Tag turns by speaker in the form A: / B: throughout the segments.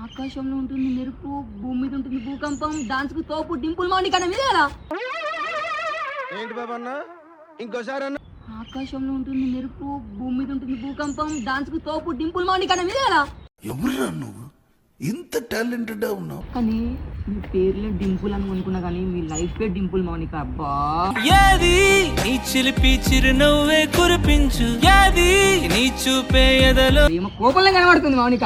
A: ఆకాశంలో ఉంటుంది మెరుపు, భూమి మీద ఉంటుంది భూకంపం, డాన్స్ కు తోపు డింపుల్ మౌనిక మీద కదా.
B: ఏంటి బాబా అన్న ఇంకోసారి అన్న.
A: ఆకాశంలో ఉంటుంది మెరుపు, భూమి మీద ఉంటుంది భూకంపం, డాన్స్ కు తోపు డింపుల్ మౌనిక మీద కదా.
C: ఎవరురా నువ్వు ఇంత టాలెంటెడ్ ఉన్నావు?
A: కానీ మీ పేర్లే డింపుల్ అని అనుకున్నా కానీ మీ లైఫ్ పే డింపుల్ మౌనిక. అబ్బా
D: యాది నీ చిలిపి చిరునవ్వే కురిపించు, యాది నీ చూపే ఎదలో
A: ప్రేమ కోపంలో కనబడుతుంది మౌనిక.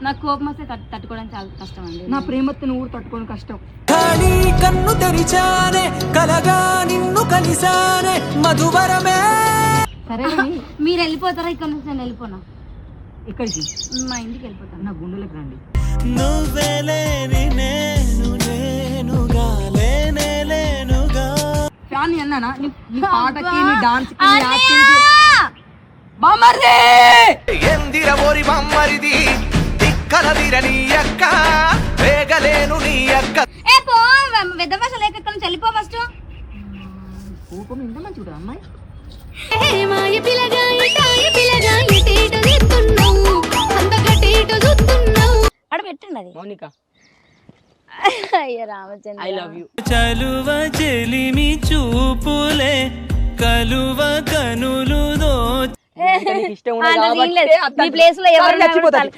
E: నాకు కోపం వస్తే తట్టుకోవడం చాలా కష్టం అండి.
A: నా ప్రేమతో నువ్వు తట్టుకోవడం కష్టం.
D: ఖాళీ కన్ను తెరిచానే, కలగా నిన్ను కలిసానే, మధువరమే.
A: సరే
E: మీరు వెళ్ళిపోతారా ఇక్కడ నుంచి? నేను వెళ్ళిపోనా?
A: ఇక్కడికి
E: మా ఇంటికి వెళ్ళిపోతాను.
A: నా గుండెలకు రండి.
D: నువ్వే లేని నేను లేనుగా, లేనే లేనుగా.
A: ఫ్యాన్ అన్నానా నీ పాటకి నీ డాన్స్ కి నీ యాక్టింగ్ కి. బామ్మర్ది
D: ఎందిర ఓరి బామ్మరిది, దిక్కలదిర నీ అక్క, వేగలేను నీ అక్క.
E: ఏ పో పెద్ద భాష లేక ఇక్కడ నుంచి వెళ్ళిపో ఫస్ట్.
A: కోపం ఎంత మంచి చూడ అమ్మాయి.
E: అక్కడ పెట్టండి అది
A: మౌనిక
E: అయ్యో రామచంద్ర.
A: I love you.
D: చలువ చెలిమి చూపులే, కలువ కనులు దో.
A: ఇష్టం ఉండదు కాబట్టి
E: ఈ ప్లేస్ లో ఎవరు
A: చచ్చిపోతారు.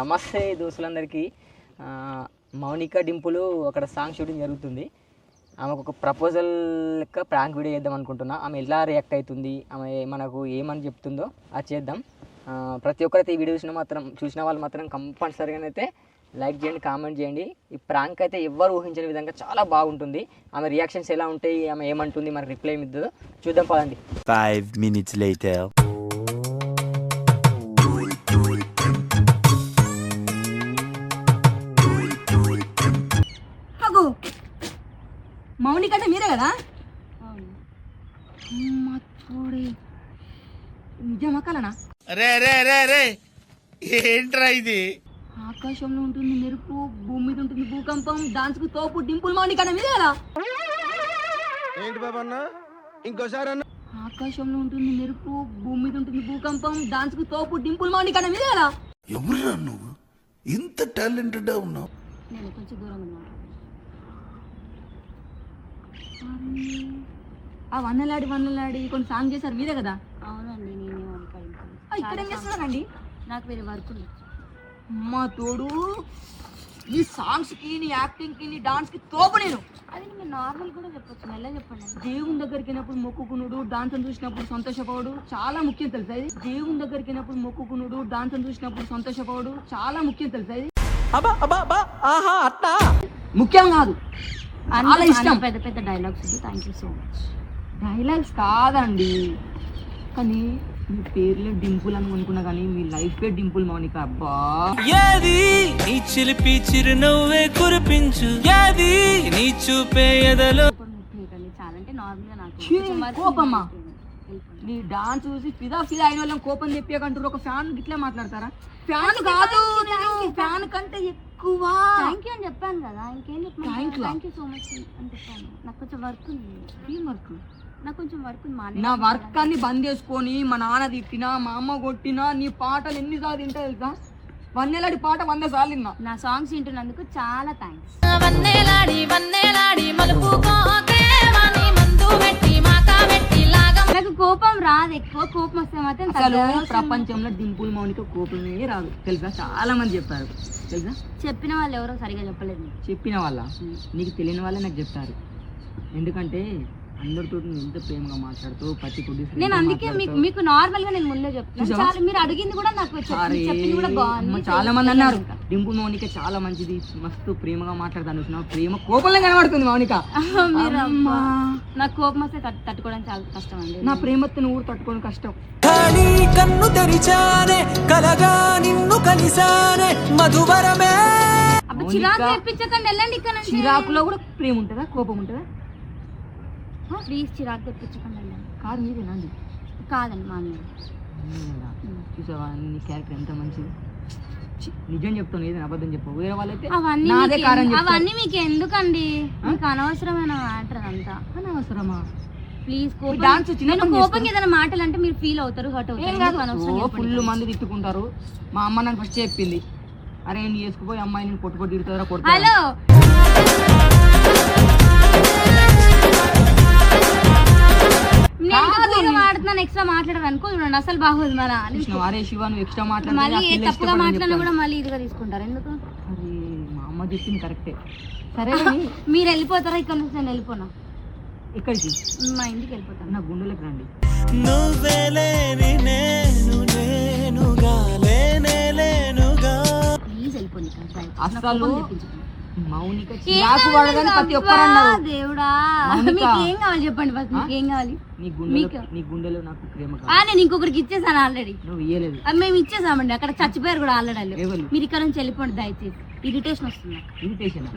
A: నమస్తే దోస్తులందరికీ. మౌనిక డింపులు అక్కడ సాంగ్ షూటింగ్ జరుగుతుంది. ఆమెకు ఒక ప్రపోజల్ లెక్క ప్రాంక్ వీడియో చేద్దాం అనుకుంటున్నా. ఆమె ఎలా రియాక్ట్ అవుతుంది, ఆమె మనకు ఏమని చెప్తుందో అది చేద్దాం. ప్రతి ఒక్కరైతే ఈ వీడియో చూసిన వాళ్ళు మాత్రం కంపల్సరీగానైతే లైక్ చేయండి, కామెంట్ చేయండి. ఈ ప్రాంక్ అయితే ఎవ్వరు ఊహించని విధంగా చాలా బాగుంటుంది. ఆమె రియాక్షన్స్ ఎలా ఉంటాయి, ఆమె ఏమంటుంది, మనకు రిప్లై ఇద్దో చూద్దాం పదండి.
C: 5 minutes later.
A: మౌనిక అంటే మీరే కదా? చూడి నిజమా కలనా?
D: రే రే రే రే ఏంట్రా ఇది?
A: ఆకాశంలో ఉంటుంది మెరుపు, భూమి మీద ఉంటుంది భూకంపం, డాన్స్ కు తోపు డింపుల్ మౌనిక మీద కదా.
B: ఏంటి బాబా అన్న ఇంకోసారి అన్న.
A: ఆకాశంలో ఉంటుంది మెరుపు, భూమి మీద ఉంటుంది భూకంపం, డాన్స్ కు తోపు డింపుల్ మౌనిక మీద కదా.
C: ఎవరురా నువ్వు ఇంత టాలెంటెడ్ ఉన్నావు?
E: నేను కొంచెం దూరం ఉన్నాను.
A: ఆ వన్నలాడి కొన్ని సాంగ్ చేశారు మీరే కదా?
E: అవునండి నేను
A: ఇక్కడ ఏం చేస్తున్నారండి?
E: నాకు వేరే వర్క్ ఉంది.
A: అమ్మా తోడు ఈ సాంగ్స్ కి నీ యాక్టింగ్ కి నీ డాన్స్ కి తోపు నేను.
E: అది మీరు నార్మల్ కూడా చెప్పొచ్చు, మెల్లగా చెప్పండి.
A: దేవుని దగ్గరికి వెళ్ళినప్పుడు మొక్కుకునుడు, డాన్స్ చూసినప్పుడు సంతోషపోవడు చాలా ముఖ్యం తెలుసా ఇది. దేవుని దగ్గరికి వెళ్ళినప్పుడు మొక్కుకునుడు, డాన్స్ చూసినప్పుడు సంతోషపోవడు చాలా ముఖ్యం తెలుసా ఇది. ముఖ్యం కాదు, చాలా ఇష్టం.
E: పెద్ద పెద్ద dialogues. Thank you so much.
A: Dialogues కాదండి, కానీ మీ పేర్లే డింపుల్ అని అనుకున్నా కానీ మీ లైఫ్ పే డింపుల్ మౌనిక. అబ్బా
D: యాది నీ చిలిపి చిరునవ్వే కురిపించు, యాది నీ చూపే ఎదలో.
E: చాలా అంటే నార్మల్ గా నాకు
A: కోపమ్మా. నీ డాన్స్ చూసి ఫిదా అయిన వాళ్ళని కోపం తెప్పియకంటారు. ఒక ఫ్యాన్ గిట్లే మాట్లాడతారా? ఫ్యాన్ కాదు, ఫ్యాన్ కంటే ఎక్కువ
E: థ్యాంక్ యూ అని చెప్పాను కదా. ఇంకేం చెప్పాను?
A: థ్యాంక్
E: యూ సో మచ్ అని చెప్పాను. నాకు కొంచెం వర్క్ ఉంది.
A: ఏం వర్క్?
E: నాకు కొంచెం వర్క్ ఉంది.
A: నా వర్క్ అన్ని బంద్ చేసుకొని మా నాన్న తిట్టినా, మా అమ్మ కొట్టినా, నీ పాటలు ఎన్నిసార్లు తింటా తెలుసా? వన్నెలాడి పాట 100 సార్లు విన్నా.
E: నా సాంగ్స్ వింటున్నందుకు చాలా థ్యాంక్స్. నాకు కోపం రాదు, ఎక్కువ కోపం వస్తే మాత్రం
A: అసలు ప్రపంచంలో డింపుల్ మౌనిక కోపమే రాదు తెలుసా? చాలా మంది చెప్పారు తెలుసా?
E: చెప్పిన వాళ్ళు ఎవరో సరిగా చెప్పలేదు.
A: చెప్పిన వాళ్ళ నీకు తెలియని వాళ్ళే నాకు చెప్తారు. ఎందుకంటే అందరితో ఎంత ప్రేమగా మాట్లాడుతూ ప్రతి కొద్ది
E: నేను అందుకే మీకు నార్మల్ గా నేను ముందే చెప్తాను. మీరు అడిగింది కూడా నాకు చెప్పింది కూడా బాగుంది.
A: చాలా మంది అన్నారు డింపుల్ మౌనిక చాలా మంచిది, మస్తు ప్రేమగా మాట్లాడతాను. ప్రేమ కోపంలో కనబడుతుంది మౌనిక.
E: నాకు కోపం వస్తే తట్టుకోవడం చాలా కష్టం అండి.
A: నా ప్రేమతో నువ్వు తట్టుకోవడం కష్టం.
D: ఖాళీ కన్ను తెరిచానే, కలగా నిన్ను కలిసానే, మధువరమే.
E: అప్పుడు చిరాకు తెప్పించకండి, వెళ్ళండి ఇక్కడ నుంచి.
A: చిరాకులో కూడా ప్రేమ ఉంటుందా, కోపం ఉంటుందా?
E: ప్లీజ్ చిరాకు తెప్పించకండి.
A: కాదు మీదేనండి?
E: కాదండి మా
A: చూసావా నీ క్యారెక్టర్ ఎంత మంచిది. నిజం చెప్తాను, ఏదైనా అబద్ధం చెప్పు. వేరే వాళ్ళైతే
E: అవన్నీ మీకు ఎందుకండి? మీకు అనవసరమైన మ్యాటర్ అంతా.
A: అనవసరమా?
E: ప్లీజ్
A: డాన్స్ చిన్న
E: కోపం ఏదైనా మాటలు అంటే మీరు ఫీల్ అవుతారు, హర్ట్ అవుతారు.
A: ఫుల్ మంది తిట్టుకుంటారు. మా అమ్మ నన్ను ఫస్ట్ చెప్పింది, అరే నేను చేసుకుపోయి అమ్మాయి నేను కొట్టుకొట్టి తిడతారా కొడతా.
E: హలో మాట్లాడుతున్నాను, ఎక్స్ట్రా మాట్లాడారు అనుకో చూడండి అసలు బాగోదు. మన
A: అరే శివ నువ్వు ఎక్స్ట్రా
E: మళ్ళీ ఏ తప్పుగా మాట్లాడినా కూడా మళ్ళీ ఇదిగా తీసుకుంటారు ఎందుకు?
A: అరే మా అమ్మ చెప్పింది కరెక్టే. సరే
E: మీరు వెళ్ళిపోతారా ఇక్కడ నుంచి? నేను వెళ్ళిపోనా.
A: ఇక్కడికి
E: మా ఇంటికి వెళ్ళిపోతాను.
A: నా గుండెలకు రండి.
E: ప్లీజ్ వెళ్ళిపోండి.
A: అసలు మౌనిక చిరాకు పడదని ప్రతి ఒక్కరు అన్నారు.
E: దేవుడా మీకు ఏం కావాలి చెప్పండి ఫస్ట్. మీకు ఏం కావాలి?
A: నీ గుండెలో నాకు ప్రేమ కావాలి.
E: నేను ఇంకొకరికి ఇచ్చేసాను ఆల్రెడీ.
A: నువ్వు ఇయ్యలేదు.
E: మేము ఇచ్చేసామండి, అక్కడ చచ్చిపోయారు కూడా ఆల్రెడీ. మీరు ఇక్కడ నుంచి వెళ్ళిపోండి దయచేసి. ఇరిటేషన్ వస్తుంది.
A: ఇరిటేషన్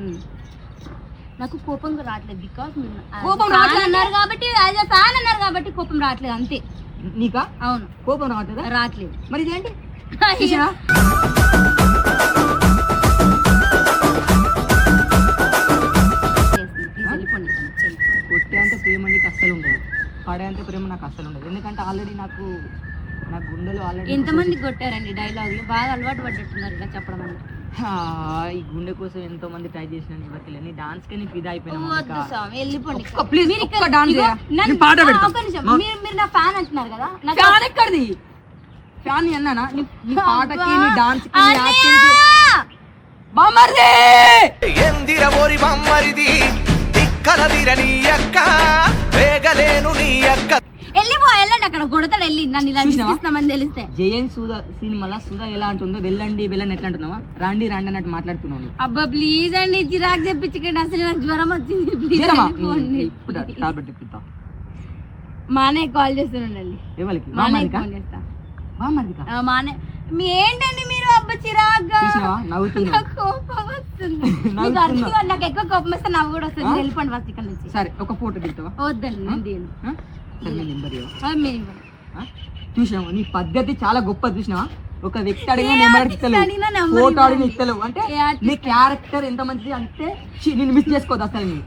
E: నాకు కోపం రావట్లేదు బికాస్
A: కోపం
E: అన్నారు కాబట్టి, యాజ్ ఎ ఫ్యాన్ అన్నారు కాబట్టి కోపం రావట్లేదు అంతే.
A: నీకా?
E: అవును
A: కోపం రావట్లేదా?
E: రావట్లేదు.
A: మరి ఇదేంటి? కొట్టే అంత ప్రేమ నీకు అస్సలు ఉండదు, పడే అంత ప్రేమ నాకు అస్సలు ఉండదు. ఎందుకంటే ఆల్రెడీ నాకు నా గుండెలో ఆల్రెడీ
E: ఎంతమంది కొట్టారండి డైలాగులు, బాగా అలవాటు పడ్డట్టున్నారు ఇలా చెప్పడం వల్ల.
A: ఈ గుండె కోసం ఎంతో మంది ట్రై చేసిన నీ డాన్స్ కి ఫిదా అయిపోయినా.
E: మీరు నా ఫ్యాన్ అంటున్నారు కదా,
A: ఫ్యాన్ ఎక్కడిది? ఫ్యాన్ అన్నానా? నీ పాటకి నీ డాన్స్ కి
E: వెళ్ళండి అక్కడ కొడతాడు. వెళ్ళి నన్ను ఇలా చూస్తామని తెలిస్తే
A: జయన్ సుధా సినిమాలో సుధా ఎలా అంటుందో వెళ్ళండి వెళ్ళండి ఎట్లా అంటున్నావా? రాండి రాండి అన్నట్టు మాట్లాడుతున్నాను.
E: అబ్బా ప్లీజ్ అండి చిరాకు తెప్పించకండి, అసలు నాకు జ్వరం వచ్చింది. మానే కాల్ చేస్తున్నానండి.
A: ఎవరికి?
E: మానే ఏంటండి మీరు? అబ్బా చిరాగ్గా కోపం వస్తుంది. నాకు ఎక్కువ కోపం వస్తే నవ్వు కూడా వస్తుంది. వెళ్ళిపోండి ఫస్ట్ ఇక్కడ నుంచి.
A: సరే ఒక ఫోటో దిగుతావా?
E: వద్దండి.
A: చూసినావా నీ పద్ధతి చాలా గొప్ప. చూసినావా ఒక వ్యక్తి అడిగిన నెంబర్ ఇస్తలేవు, ఫోటో అడిగిన ఇస్తలేవు. అంటే నీ క్యారెక్టర్ ఎంత మంచిది అంటే నేను మిస్ చేసుకోవద్దు అసలు. నేను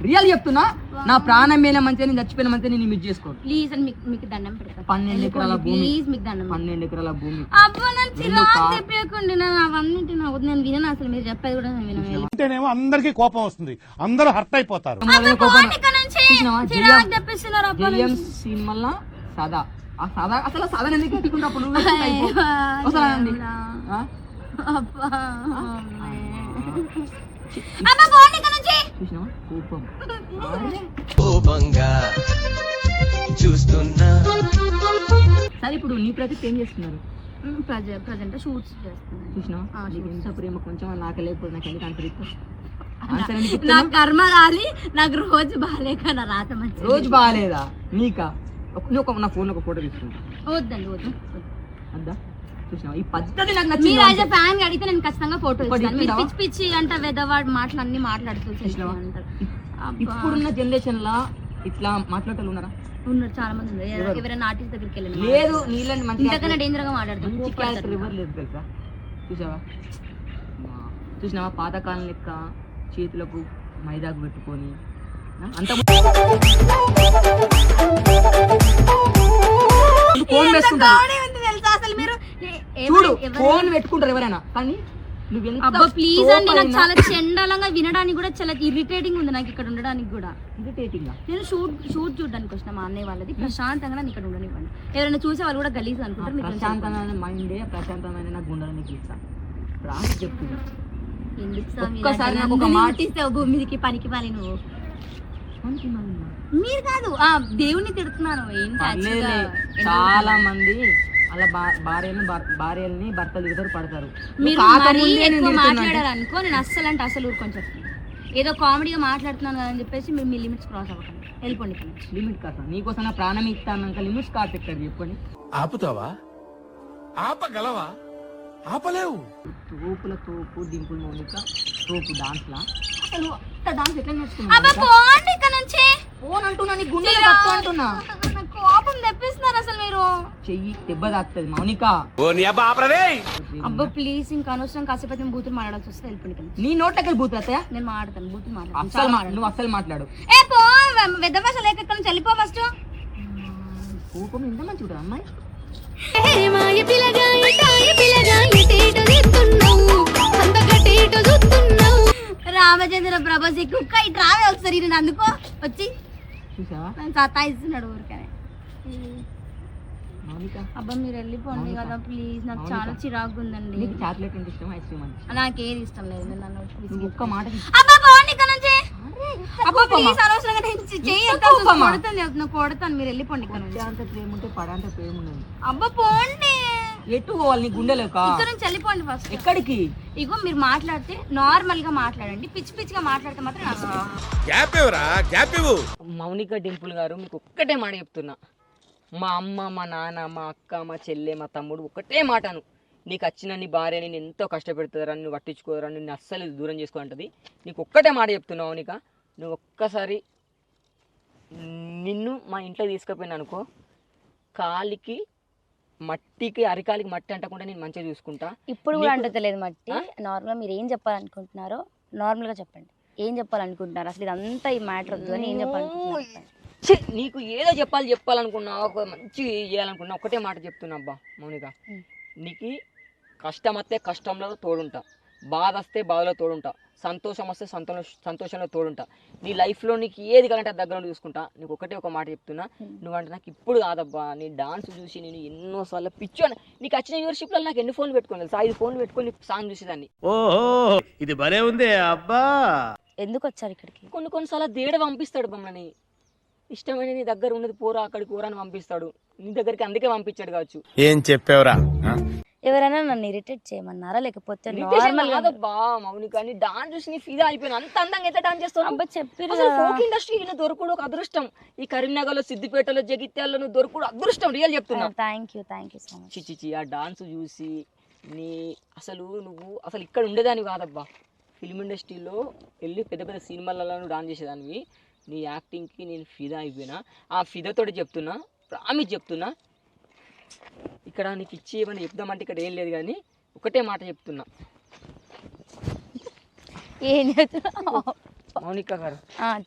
A: రియల్ చెప్తున్నా, నా ప్రాణం మీద మంచిగా నేను చచ్చిపోయిన మంచిగా నేను మిస్ చేసుకోవద్దు.
E: ప్లీజ్ మీకు దండం పెడతాను.
A: 12 ఎకరాల భూమి,
E: మీకు దండం.
A: 12 ఎకరాల భూమి.
E: అబ్బా నన్ను చిరాకు తెప్పకండి. నేను అవన్నీ నేను వినను అసలు. మీరు చెప్పేది కూడా నేను వినను.
F: అంటేనేమో అందరికి కోపం వస్తుంది, అందరూ హర్ట్ అయిపోతారు.
A: సినిమా సదా సదా అసలు సదా ఎందుకు పెట్టుకుంటాప్పుడు
B: చూస్తున్నా.
A: సరే ఇప్పుడు నీ ప్రతి ఏం చేస్తున్నారు?
E: ప్రజెంట్ షూట్స్ చేస్తున్నాను.
A: చూసినావా ఎంత ప్రేమ కొంచెం నాకు లేకపోతే నాకు ఎందుకు అంతరిస్తా?
E: నాకు కర్మ రాలి, నాకు రోజు బాగాలేక నా రాత మంచి.
A: రోజు బాగాలేదా నీకా? నా ఫోన్ ఒక ఫోటో తీసుకుంటా.
E: వద్దండి వద్దు
A: అద్దా. చూసినావా ఈ పద్ధతి నాకు నచ్చింది.
E: మీరు యాజ్ ఎ ఫ్యాన్ అడిగితే నేను ఖచ్చితంగా ఫోటో ఇస్తాను. మీరు పిచ్చి పిచ్చి అంటే వెదవాడు మాటలు అన్ని మాట్లాడుతూ
A: ఇప్పుడున్న జనరేషన్ లా ఇట్లా మాట్లాడతారు ఉన్నారా?
E: ఉన్నారు చాలా మంది ఉన్నారు. ఎవరైనా ఆర్టిస్ట్ దగ్గరికి వెళ్ళి
A: లేదు నీళ్ళని మంచిగా
E: డేంజర్ గా మాట్లాడుతారు.
A: ఎవరు లేదు తెలుసా? చూసినావా పాతకాలం లెక్క చేతులకు మైదాకు పెట్టుకొని అంత ఫోన్ చూడు ఫోన్ పెట్టుకుంటారు ఎవరైనా. కానీ
E: అబ్బా ప్లీజ్ అండి, నాకు చాలా చండాలంగా వినడానికి కూడా చాలా ఇరిటేటింగ్ ఉంది నాకు ఇక్కడ ఉండడానికి కూడా.
A: ఇరిటేటింగ్
E: నేను షూట్ చూడడానికి వచ్చిన మా అన్నయ్య వాళ్ళది. ప్రశాంతంగా ఇక్కడ ఉండనివ్వండి. ఎవరైనా చూసే వాళ్ళు కూడా గలీజ్ అనుకుంటారు.
A: ప్రశాంతమైన మైండే ప్రశాంతమైన నాకు గుండెలు నీకు ఇస్తాను. రాసి చెప్తున్నా.
E: ఎందుకు మాటిస్తావు భూమికి పనికి పాలి నువ్వు? మీరు కాదు దేవుణ్ణి తిడుతున్నాను.
A: చాలా మంది అలా భార్యల్ని భర్తలు ఇద్దరు పడతారు.
E: మీరు మాట్లాడారు అనుకో, నేను అస్సలు అంటే అసలు ఊరుకొని చెప్తాను. ఏదో కామెడీగా మాట్లాడుతున్నాను కదా అని చెప్పేసి మీరు మీ లిమిట్స్ క్రాస్ అవ్వకండి. వెళ్ళిపోండి.
A: లిమిట్ కాస్త నీకోసం నా ప్రాణం ఇస్తాను లిమిట్స్ కాదు ఎక్కడ చెప్పండి.
F: ఆపుతావా? ఆపగలవా? ఆపలేవు.
A: తోపుల తోపు డింపుల్ మౌనిక తోపు డాన్స్ లా అసలు డాన్స్ ఎట్లా నేర్చుకున్నా?
E: ఫోన్
A: అంటున్నా నీ గుండె అంటున్నా.
E: కోపం తెప్పిస్తున్నారు అసలు మీరు.
A: చెయ్యి దెబ్బ తాకుతుంది మౌనిక.
E: అబ్బా ప్లీజ్ ఇంకా అనవసరం కాసేపు బూతులు మాట్లాడాల్సి వస్తే వెళ్ళిపోయి.
A: నీ నోట్లకి బూతులు వస్తాయా?
E: నేను మాట్లాడతాను బూతులు
A: మాట్లాడు. నువ్వు అస్సలు మాట్లాడు.
E: ఏ పెద్ద భాష లేక ఇక్కడ నుంచి వెళ్ళిపో ఫస్ట్.
A: కోపం ఎంత మంచిగా అమ్మాయి.
E: రామచంద్ర ప్రభాసి కుక్క ఇటు రావే ఒకసారి నేను అందుకో వచ్చి
A: చూసావా
E: నన్ను సతాయిస్తున్నాడు ఊరికనే.
A: మౌనిక
E: అబ్బా మీరు వెళ్ళిపోండి కదా ప్లీజ్, నాకు చాలా చిరాకు ఉందండి.
A: నీకు చాక్లెట్ అంటే ఇష్టం, ఐస్ క్రీమ్ అంటే
E: నాకేది ఇష్టం లేదు. మీరు నన్ను
A: నువ్వు ఒక్క మాట
E: అబ్బా పోండి ఇక్కడ నుంచి. అబ్బా ప్లీజ్ అనవసరంగా చెయ్యి కొడతాను. మీరు వెళ్ళిపోండి ఇక్కడ నుంచి.
A: అంత ప్రేమ ఉంటే పడంత ప్రేమ ఉన్నది.
E: అబ్బా పోండి.
A: ఎటు పోవాలి నీ గుండెలేక?
E: ఇక్కడ నుంచి వెళ్ళిపోండి ఫస్ట్.
A: ఎక్కడికి?
E: ఇగో మీరు మాట్లాడితే నార్మల్ గా మాట్లాడండి, పిచ్చి పిచ్చిగా మాట్లాడితే మాత్రం నాకు
F: గ్యాప్ ఇవ్వరా, గ్యాప్ ఇవ్వు.
A: మౌనిక డింపుల్ గారు మీకు ఒక్కటే మాట చెప్తున్నా. మా అమ్మ, మా నాన్న, మా అక్క, మా చెల్లె, మా తమ్ముడు ఒకటే మాటను, నీకు వచ్చిన నీ భార్యని నేను ఎంతో కష్టపెడుతుందని నువ్వు పట్టించుకోరని నిన్ను అస్సలు దూరం చేసుకోంటది. నీకు ఒక్కటే మాట చెప్తున్నావు మౌనిక, నువ్వు ఒక్కసారి నిన్ను మా ఇంట్లో తీసుకుపోయినా అనుకో, కాలికి మట్టికి అరికాలికి మట్టి అంటకుండా నేను మంచిగా చూసుకుంటా.
E: ఇప్పుడు కూడా అంటలేదు మట్టి. నార్మల్గా మీరు ఏం చెప్పాలనుకుంటున్నారో నార్మల్గా చెప్పండి. ఏం చెప్పాలనుకుంటున్నారు అసలు? ఇదంతా ఈ మ్యాటర్ వద్దు అని ఏం చెప్పాలనుకుంటున్నారు?
A: నీకు ఏదో చెప్పాలనుకున్నా, ఒక మంచి చేయాలనుకున్నా, ఒకటే మాట చెప్తున్నా అబ్బా మౌనిక, నీకు కష్టం వస్తే కష్టంలో తోడుంటా, బాధ వస్తే బాధలో తోడుంటా, సంతోషం వస్తే సంతోషంలో తోడుంటా. నీ లైఫ్లో నీకు ఏది కావాలంటే దగ్గర చూసుకుంటా. నీకు ఒకటే ఒక మాట చెప్తున్నా, నువ్వంటే నాకు ఇప్పుడు కాదబ్బా, నీ డాన్స్ చూసి నేను ఎన్నోసార్లు పిచ్చోని. నీకు వచ్చిన వ్యూవర్షిప్లో నాకు ఎన్ని ఫోన్లు పెట్టుకోవాలి తెలుసా? 5 ఫోన్లు పెట్టుకొని సాంగ్ చూసేదాన్ని.
F: ఓహో ఇది భలే ఉంది అబ్బా.
E: ఎందుకు వచ్చారు ఇక్కడికి?
A: కొన్నిసార్లు దేవుడు పంపిస్తాడు మమ్మల్ని, ఇష్టమైన నీ దగ్గర ఉన్నది పోరా అక్కడికి పోరా అని పంపిస్తాడు. నీ దగ్గరికి అందుకే పంపించాడు కావచ్చు.
F: ఏం చెప్పావురా?
E: ఎవరైనా నన్ను ఇరిటేట్ చేయమన్నారా లేకపోతే
A: నార్మల్ కాదబ్బా మౌనిక, నీ డాన్స్ చూసి నీ ఫిదా అయిపోయినా. అంత అందంగా అయితే డాన్స్ చేస్తావు.
E: చెప్పారు
A: ఫోక్ ఇండస్ట్రీలో దొరకడు ఒక అదృష్టం. ఈ కరీంనగర్లో, సిద్దిపేటలో, జగిత్యాలలో నువ్వు దొరకడు అదృష్టం. రియల్ చెప్తున్నా.
E: Thank you so much.
A: చిచి ఆ డాన్స్ చూసి నీ నువ్వు అసలు ఇక్కడ ఉండేదాన్ని కాదబ్బా. ఫిల్మ్ ఇండస్ట్రీలో వెళ్ళి పెద్ద పెద్ద సినిమాలలో డాన్స్ చేసేదానివి. నీ యాక్టింగ్కి నేను ఫిదా అయిపోయినా. ఆ ఫిదాతోటి చెప్తున్నా, ప్రామిస్ చెప్తున్నా, ఇక్కడ నీకు ఇచ్చి ఏమైనా చెప్దామంటే ఇక్కడ ఏం లేదు, కానీ ఒకటే మాట చెప్తున్నా.
E: ఏం చెప్తున్నా
A: మౌనిక గారు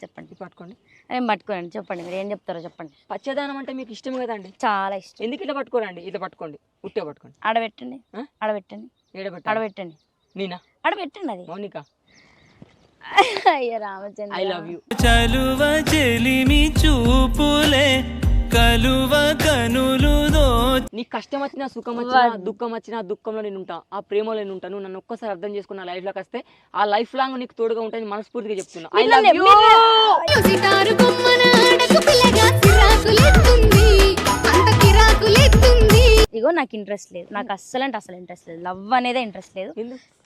E: చెప్పండి.
A: పట్టుకోండి.
E: నేను పట్టుకోండి, చెప్పండి మీరు ఏం చెప్తారో చెప్పండి.
A: పచ్చదనం అంటే మీకు ఇష్టం కదండి?
E: చాలా ఇష్టం.
A: ఎందుకు ఇట్లా పట్టుకోరండి? ఇట్లా పట్టుకోండి, ఉట్టే పట్టుకోండి.
E: ఆడబెట్టండి, ఆడబెట్టండి, ఆడబెట్టండి.
A: నేనా?
E: ఆడబెట్టండి. అది
A: మౌనిక,
E: అయ్యో రామచంద్ర,
A: ఐ లవ్ యూ.
G: చలువ చెలిమి చూపులే కలువ కనులు
A: నీకు కష్టం వచ్చినా, సుఖం వచ్చినా, దుఃఖం వచ్చినా, దుఃఖంలో నేను ఉంటా, ఆ ప్రేమలో నేను ఉంటాను. నన్ను ఒక్కసారి అర్థం చేసుకున్న లైఫ్ లోకి వస్తే ఆ లైఫ్ లాంగ్ నీకు తోడుగా ఉంటాయని మనస్ఫూర్తిగా చెప్తున్నా. I love you.
E: ఇగో నాకు ఇంట్రెస్ట్ లేదు, నాకు అస్సలు అంటే అసలు ఇంట్రెస్ట్ లేదు. లవ్ అనేది ఇంట్రెస్ట్ లేదు.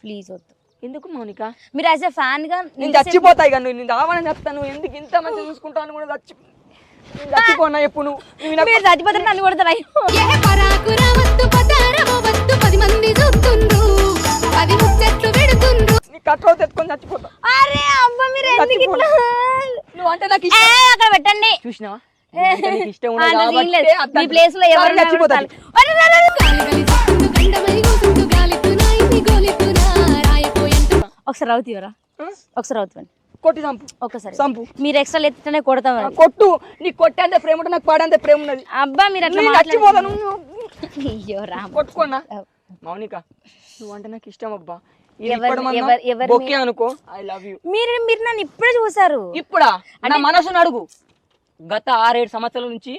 E: ప్లీజ్ వద్దు.
A: ఎందుకు మౌనిక?
E: మీరు యాజ్ ఎ ఫ్యాన్ గా
A: నేను చచ్చిపోతాయి కానీ నేను రావాలని చెప్తాను. ఎందుకు ఇంత మంచిగా చూసుకుంటాను కూడా చచ్చిపోనా ఎప్పుడు నువ్వు
E: చచ్చిపోతారు నన్ను కొడతారు.
A: కట్రో తెచ్చుకొని చచ్చిపోతా.
E: అరే అబ్బా మీరు ఎందుకు ఇట్లా?
A: నువ్వు అంటే నాకు ఇష్టం.
E: అక్కడ పెట్టండి.
A: చూసినావా?
E: ఒకసారి రౌతీవరా, ఒకసారి రౌతీవండి.
A: కొట్టి చంపు,
E: ఒకసారి
A: చంపు.
E: మీరు ఎక్స్ట్రా ఎత్తునే కొడతాం.
A: కొట్టు. నీకు కొట్టేంత ప్రేమ ఉంటే నాకు పాడేంత ప్రేమ ఉన్నది.
E: అబ్బా మీరు అట్లా
A: చచ్చిపోతాను.
E: అయ్యో రామ్,
A: కొట్టుకోనా? మౌనిక నువ్వు అంటే నాకు ఇష్టం అబ్బా. అనుకో ఐ లవ్ యూ.
E: మీరు నన్ను ఇప్పుడే చూసారు.
A: ఇప్పుడా? నా మనసును అడుగు. గత 6-7 సంవత్సరాల నుంచి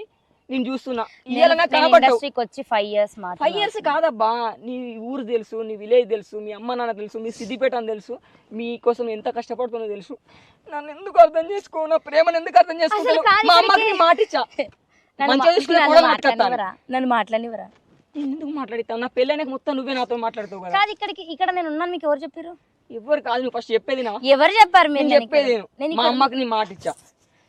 A: నేను చూస్తున్నా.
E: ఇండస్ట్రీకి వచ్చి 5 years
A: 5 years కాదబ్బా. నీ ఊరు తెలుసు, నీ విలేజ్ తెలుసు, మీ అమ్మ నాన్న తెలుసు, మీ సిద్దిపేట అని తెలుసు, మీకోసం ఎంత కష్టపడుతుందో తెలుసు. నన్ను ఎందుకు అర్థం చేసుకో? నా ప్రేమను ఎందుకు అర్థం చేసుకో? మా అమ్మకి మాట ఇచ్చా,
E: నన్ను మాట్లాడివరా?
A: ఎందుకు మాట్లాడిస్తావు? నా పెళ్ళైనా మొత్తం నువ్వే నాతో మాట్లాడుతావు కదా.
E: ఇక్కడ నేను ఉన్నాను మీకు ఎవరు చెప్పారు?
A: ఎవరు కాదు, నువ్వు ఫస్ట్ చెప్పేది నా.
E: ఎవరు చెప్పారు?
A: నేను చెప్పేది మా అమ్మకి నీ మాట ఇచ్చా,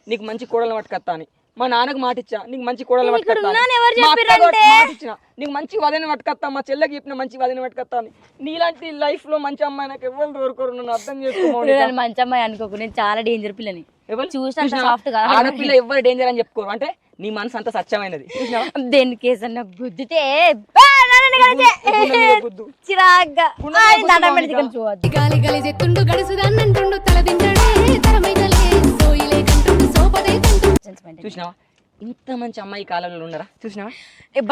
A: నీకు మంచి కోడలు పట్టుకొస్తా అని. మా నాన్నకు మాట ఇచ్చా, నీకు మంచి కోడలు పట్టుకొస్తా. నీకు మంచి వదిన పట్టుకొస్తా. మా చెల్లెకి చెప్పిన మంచి వదిన పట్టుకొస్తా అని. నీలాంటి లైఫ్ లో మంచి అమ్మాయి నాకు ఎవరు దొరకరు. నన్ను అర్థం చేసుకోవాలి.
E: మంచి అమ్మాయి అనుకోకు, నేను చాలా డేంజర్ పిల్లని.
A: ఆడపిల్ల ఎవరు డేంజర్ అని చెప్పుకోరు. అంటే నీ మనసు అంత స్వచ్ఛమైనది.
E: దేనికేసన్నా గుద్దితే చిరాగ్గా గాలి గలి చెత్తుండు గడుసుదాన్నంటుండు తల తింటాడే తరమైతలే సోయిలే కంటుండు సోపదే డిస్టెన్స్ మెయింటైన్.
A: చూసినావా ఇంత మంచి అమ్మాయి కాలంలో ఉన్నారా? చూసినావా?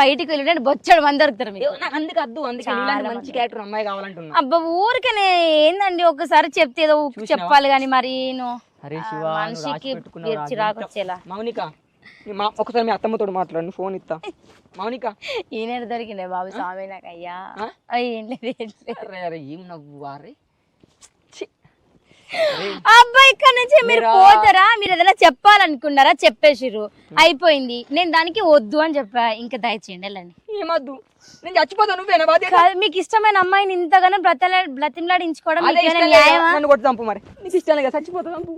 E: బయటికి వెళ్ళి బొచ్చడు మంది దొరుకుతారు మీకు.
A: నాకు అందుకు అద్దు, అందుకే నీలాంటి మంచి క్యారెక్టర్ అమ్మాయి కావాలంటున్నా.
E: అబ్బా ఊరికనే ఏందండి ఒకసారి చెప్తే ఏదో చెప్పాలి కానీ మరి
A: అరే శివ,
E: మనిషికి చిరాకు వచ్చేలా.
A: మౌనిక ఒకసారి మీ అత్తమ్మతో మాట్లాడు, ఫోన్ ఇస్తా. మౌనిక
E: ఈయన దొరికిండే బాబు స్వామి నాకు. అయ్యా ఏం లేదు.
A: అరే అరే ఏం నవ్వు అరే.
E: అబ్బా ఇక్కడ నుంచి మీరు పోతారా? మీరు ఏదైనా చెప్పాలనుకున్నారా? చెప్పేసిర్రు, అయిపోయింది. నేను దానికి వద్దు అని చెప్పా. ఇంకా దయచేయండి వెళ్ళండి.
A: ఏమద్దు, నేను చచ్చిపోతాను. నువ్వేనా బాధ్యత?
E: కాదు, మీకు ఇష్టమైన అమ్మాయిని ఇంతగానో బ్రతిమలాడించుకోవడం మీకేమైనా న్యాయమా?
A: నన్ను కొట్టి చంపు మరి. నీకు ఇష్టం కదా, చచ్చిపోతా చంపు.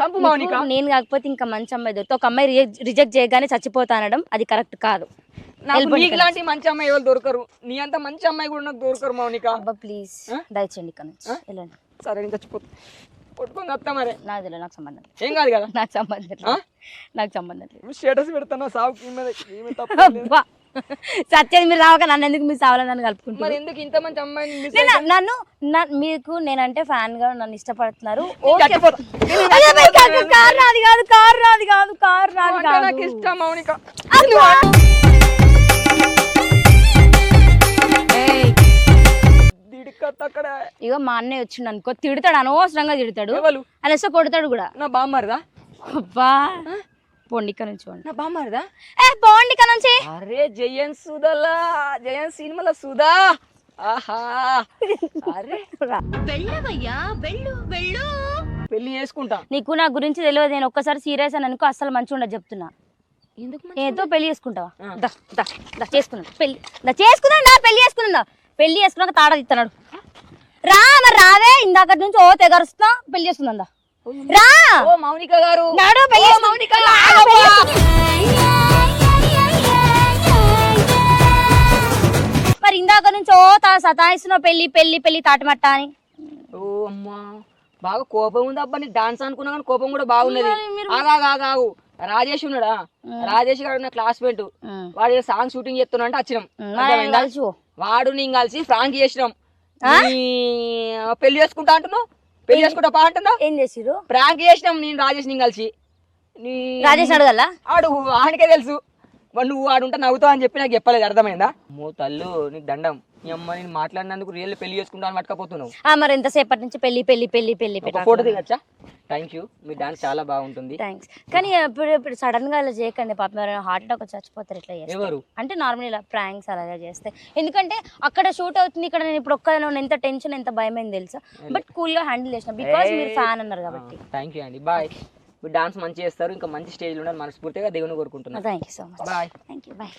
A: చంపు మౌనిక.
E: నేను కాకపోతే ఇంకా మంచి అమ్మాయి దొరికితే ఒక అమ్మాయి రిజెక్ట్ చేయగానే చచ్చిపోతా అనడం అది కరెక్ట్ కాదు.
A: ఇలాంటి మంచి అమ్మాయి ఎవరు దొరకరు. నీ అంత మంచి అమ్మాయి కూడా నాకు దొరకరు మౌనిక.
E: అబ్బా ప్లీజ్ దయచేయండి ఇక్కడ నుంచి వెళ్ళండి.
A: సరే నేను చచ్చిపోతా, కొట్టుకొని వస్తా మరి.
E: నాకు తెలియదు, నాకు సంబంధం లేదు.
A: ఏం కాదు కదా,
E: నాకు సంబంధం లేదు, నాకు సంబంధం లేదు.
A: స్టేటస్ పెడతాను సావుకి
E: అబ్బా సత్యం మీరు రావక నన్ను ఎందుకు మీ సావాలని నన్ను కలుపుకుంటారు?
A: మరి ఎందుకు ఇంత మంచి అమ్మాయిని
E: నన్ను మీకు నేనంటే ఫ్యాన్ గా నన్ను ఇష్టపడుతున్నారు. కారు నాది కాదు, కారు నాది కాదు, కారు నాది కాదు.
A: నాకు ఇష్టం మౌనిక.
E: ఇగో మా అన్నయ్య వచ్చిండు అనుకో, తిడతాడు, అనవసరంగా తిడతాడు,
A: ఎవరు?
E: అనేసి కొడతాడు కూడా.
A: నా బామ్మరిదా?
E: అబ్బా పొండిక నుంచి
A: నా బామ్మరిదా?
E: పొండిక నుంచి.
A: అరే జయన్ సుధలా, జయన్ సినిమాల సుధా. ఆహా అరే పెళ్లి చేసుకుంటా.
E: నీకు నా గురించి తెలియదు. నేను ఒక్కసారి సీరియస్ అని అనుకో అసలు మంచిగా ఉండదు చెప్తున్నా. ఏదో పెళ్లి చేసుకుంటావా? చేసుకున్నాను పెళ్లి, చేసుకున్నా పెళ్లి చేసుకున్నా. పెళ్లి చేసుకున్నాక తాడ తిత్తన్నాడు. రా మరి రావే, ఇందాక నుంచి ఓ తెగరుస్తున్నా. పెళ్లి చేసుకుందా రా.
A: ఓ మౌనిక గారు
E: నాడు పెళ్లి
A: మౌనిక.
E: మరి ఇందాక నుంచి ఓ సతాయిస్తున్నావు పెళ్లి పెళ్లి పెళ్లి తాటమట్ట అని.
A: ఓ అమ్మా బాగా కోపం ఉంది అబ్బా. నీకు డాన్స్ అనుకున్నా కానీ కోపం కూడా బాగున్నది. ఆగాగు రాజేష్ ఉన్నాడా? రాజేష్ గారు నా క్లాస్మేట్. వాడు సాంగ్ షూటింగ్ చేస్తున్నా అంటే వచ్చినాం. వాడు నేను కలిసి ఫ్రాంక్ చేసినాం. పెళ్లి చేసుకుంటా అంటున్నావు, పెళ్లి చేసుకుంటా పా అంటున్నావు.
E: ఏం చేసిరు?
A: ప్రాంక్ చేసినాం నేను రాజేష్ నేను కలిసి.
E: రాజేష్ అడగల?
A: ఆడు ఆడికే తెలుసు. నువ్వు ఆడుంటే నవ్వుతావు అని చెప్పి నాకు చెప్పలేదు. అర్థమైందా? మో తల్లు నీకు దండం. మీ అమ్మ నేను మాట్లాడినందుకు రియల్ పెళ్లి చేసుకుంటా అని పట్టుకపోతున్నావు.
E: మరి ఎంతసేపటి నుంచి పెళ్లి పెళ్లి పెళ్లి పెళ్లి
A: ఫోటో దిగచ్చా? థ్యాంక్ యూ, మీ డాన్స్ చాలా బాగుంటుంది.
E: థ్యాంక్స్. కానీ ఇప్పుడు సడన్ గా ఇలా చేయకండి, పాపం ఎవరైనా హార్ట్ అటాక్ వచ్చి చచ్చిపోతారు ఇట్లా చేస్తే.
A: ఎవరు?
E: అంటే నార్మల్ ఇలా ప్రాంక్స్ అలాగా చేస్తే. ఎందుకంటే అక్కడ షూట్ అవుతుంది, ఇక్కడ నేను ఇప్పుడు ఒక్కదాని ఉన్న ఎంత టెన్షన్ ఎంత భయమైంది తెలుసా. బట్ కూల్ గా హ్యాండిల్ చేసిన బికాస్ మీరు ఫ్యాన్ అన్నారు కాబట్టి.
A: థ్యాంక్ యూ అండి, బాయ్. మీరు డాన్స్ మంచిగా చేస్తారు, ఇంకా మంచి స్టేజ్లో ఉండాలి మనస్ఫూర్తిగా దేవుని కోరుకుంటున్నాను.
E: Thank you so much.
A: Bye.
E: Thank you, bye.